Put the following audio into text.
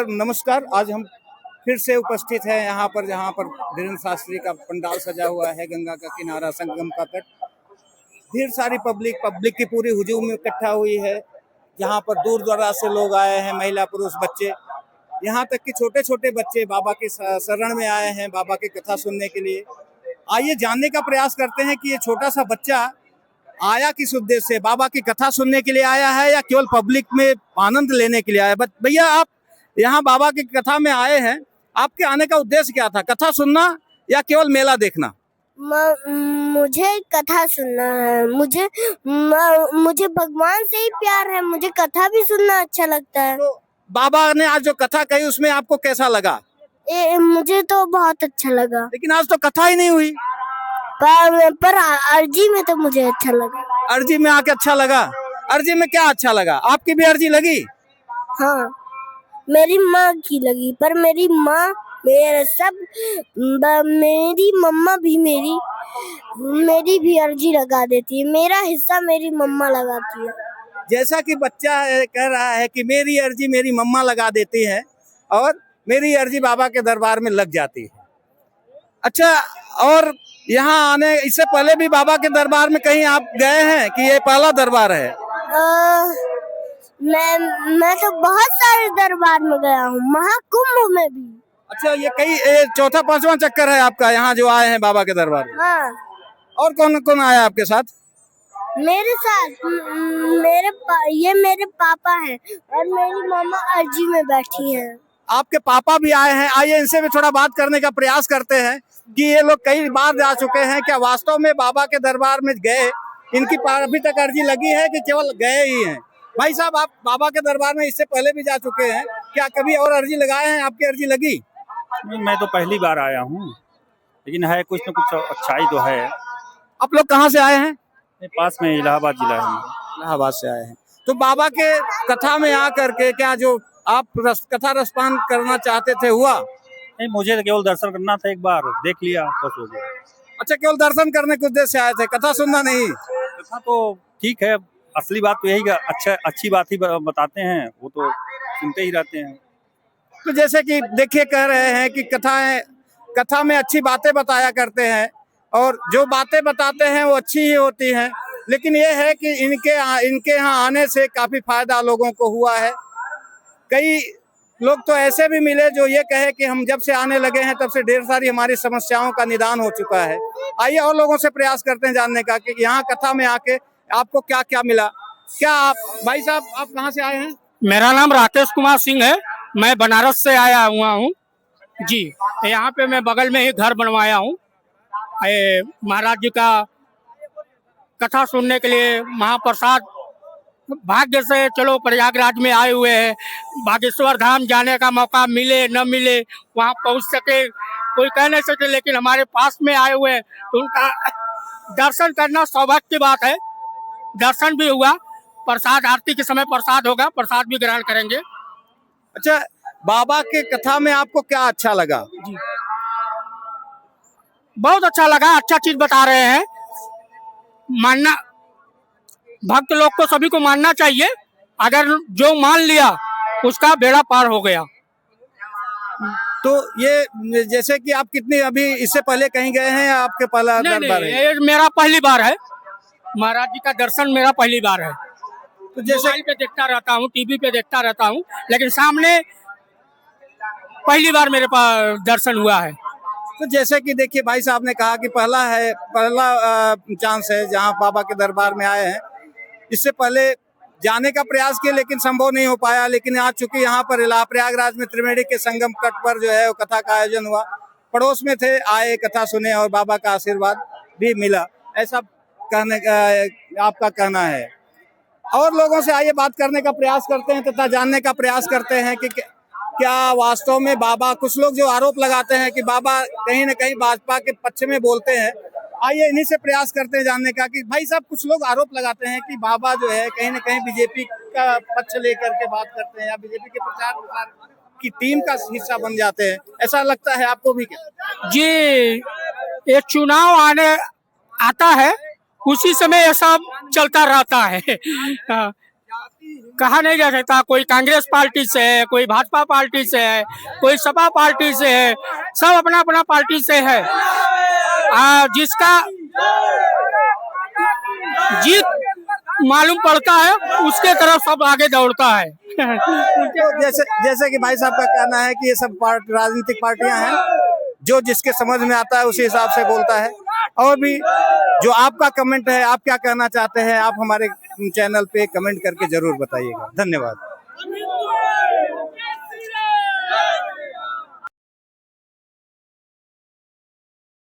नमस्कार। आज हम फिर से उपस्थित हैं यहाँ पर जहाँ पर धीरेन्द्र शास्त्री का पंडाल सजा हुआ है। गंगा का किनारा, संगम का तट, ढेर सारी पब्लिक की पूरी हुजूम में इकट्ठा हुई है। जहाँ पर दूर दराज से लोग आए हैं, महिला पुरुष बच्चे, यहाँ तक कि छोटे छोटे बच्चे बाबा के शरण में आए हैं बाबा की कथा सुनने के लिए। आइए जानने का प्रयास करते हैं कि ये छोटा सा बच्चा आया किस उद्देश्य से, बाबा की कथा सुनने के लिए आया है या केवल पब्लिक में आनंद लेने के लिए आया है। भैया, आप यहाँ बाबा की कथा में आए हैं, आपके आने का उद्देश्य क्या था? कथा सुनना या केवल मेला देखना? मुझे कथा सुनना है। मुझे भगवान से ही प्यार है। मुझे कथा भी सुनना अच्छा लगता है। तो बाबा ने आज जो कथा कही उसमें आपको कैसा लगा? मुझे तो बहुत अच्छा लगा। लेकिन आज तो कथा ही नहीं हुई। पर अर्जी में तो मुझे अच्छा लगा। अर्जी में आके अच्छा लगा? अर्जी में क्या अच्छा लगा? आपकी भी अर्जी लगी? हाँ, मेरी माँ की लगी। पर मेरी माँ मेरी मम्मा भी मेरी भी अर्जी लगा देती है। मेरा हिस्सा मेरी मम्मा लगाती है। जैसा कि बच्चा कह रहा है कि मेरी अर्जी मेरी मम्मा लगा देती है और मेरी अर्जी बाबा के दरबार में लग जाती है। अच्छा, और यहाँ आने इससे पहले भी बाबा के दरबार में कहीं आप गए हैं कि ये पहला दरबार है? मैं तो बहुत सारे दरबार में गया हूँ, महाकुंभ में भी। अच्छा, ये चौथा पांचवा चक्कर है आपका यहाँ जो आए हैं बाबा के दरबार में? हाँ। और कौन कौन आया आपके साथ? मेरे साथ ये मेरे पापा हैं और मेरी मम्मा अर्जी में बैठी हैं। आपके पापा भी आए हैं, आइए इनसे भी थोड़ा बात करने का प्रयास करते हैं कि ये लोग कई बार जा चुके हैं, क्या वास्तव में बाबा के दरबार में गए, इनकी अभी तक अर्जी लगी है कि केवल गए ही हैं? भाई साहब, आप बाबा के दरबार में इससे पहले भी जा चुके हैं, क्या कभी और अर्जी लगाए हैं? आपकी अर्जी लगी? मैं तो पहली बार आया हूँ, लेकिन है कुछ न कुछ अच्छाई तो है। आप लोग कहाँ से आए हैं? पास में इलाहाबाद जिला है। इलाहाबाद से आए हैं। तो बाबा के कथा में आकर के क्या जो आप कथा रसपान करना चाहते थे हुआ? नहीं, मुझे तो केवल दर्शन करना था, एक बार देख लिया बस हो गया। अच्छा, केवल दर्शन करने के उद्देश्य से आए थे, कथा सुनना नहीं? कथा तो ठीक है, असली बात तो यही, अच्छी बात ही बताते हैं, वो तो सुनते ही रहते हैं। तो जैसे कि देखिए, कह रहे हैं कि कथा में अच्छी बातें बताया करते हैं और जो बातें बताते हैं वो अच्छी ही होती हैं, लेकिन ये है कि इनके यहाँ आने से काफी फायदा लोगों को हुआ है। कई लोग तो ऐसे भी मिले जो ये कहे कि हम जब से आने लगे हैं तब से ढेर सारी हमारी समस्याओं का निदान हो चुका है। आइए और लोगों से प्रयास करते हैं जानने का कि यहाँ कथा में आके आपको क्या क्या मिला। क्या आप, भाई साहब, आप कहाँ से आए हैं? मेरा नाम राकेश कुमार सिंह है। मैं बनारस से आया हुआ हूँ जी। यहाँ पे मैं बगल में ही घर बनवाया हूँ। महाराज जी का कथा सुनने के लिए महाप्रसाद, भाग्य से चलो प्रयागराज में आए हुए हैं। बागेश्वर धाम जाने का मौका मिले न मिले, वहाँ पहुँच सके कोई कह नहीं सके, लेकिन हमारे पास में आए हुए हैं तो उनका दर्शन करना सौभाग्य की बात है। दर्शन भी हुआ, प्रसाद आरती के समय प्रसाद होगा, प्रसाद भी ग्रहण करेंगे। अच्छा, बाबा के कथा में आपको क्या अच्छा लगा? जी, बहुत अच्छा लगा, अच्छा चीज बता रहे हैं। मानना, भक्त लोग को सभी को मानना चाहिए। अगर जो मान लिया उसका बेड़ा पार हो गया। तो ये जैसे कि आप कितनी अभी इससे पहले कहीं गए हैं या आपके पहला दरबार है? ये मेरा पहली बार है। महाराज जी का दर्शन मेरा पहली बार है। तो जैसे पे देखता रहता हूँ, टीवी पे देखता रहता हूँ, लेकिन सामने पहली बार मेरे पास दर्शन हुआ है। तो जैसे कि देखिए, भाई साहब ने कहा कि पहला चांस है जहां बाबा के दरबार में आए हैं। इससे पहले जाने का प्रयास किया लेकिन संभव नहीं हो पाया, लेकिन आज चूंकि यहाँ पर प्रयागराज में त्रिवेणी के संगम तट पर जो है वो कथा का आयोजन हुआ, पड़ोस में थे, आए, कथा सुने और बाबा का आशीर्वाद भी मिला, ऐसा कहने का आपका कहना है। और लोगों से आइए बात करने का प्रयास करते हैं तथा जानने का प्रयास करते हैं कि क्या वास्तव में बाबा, कुछ लोग जो आरोप लगाते हैं कि बाबा कहीं न कहीं भाजपा के पक्ष में बोलते हैं, आइए इन्हीं से प्रयास करते हैं जानने का कि भाई साहब, कुछ लोग आरोप लगाते हैं कि बाबा जो है कहीं न कहीं बीजेपी का पक्ष लेकर के बात करते हैं या बीजेपी के प्रचार प्रसार की टीम का हिस्सा बन जाते हैं, ऐसा लगता है आपको भी क्या? जी, ये चुनाव आता है, उसी समय ये सब चलता रहता है। कहा नहीं जा सकता। कोई कांग्रेस पार्टी से है, कोई भाजपा पार्टी से है, कोई सपा पार्टी से है, सब अपना अपना पार्टी से है। जिसका जीत मालूम पड़ता है उसके तरफ सब आगे दौड़ता है। तो जैसे कि भाई साहब का कहना है कि ये सब राजनीतिक पार्टियां हैं, जो जिसके समझ में आता है उसी हिसाब से बोलता है। और भी जो आपका कमेंट है, आप क्या कहना चाहते हैं, आप हमारे चैनल पे कमेंट करके जरूर बताइएगा। धन्यवाद।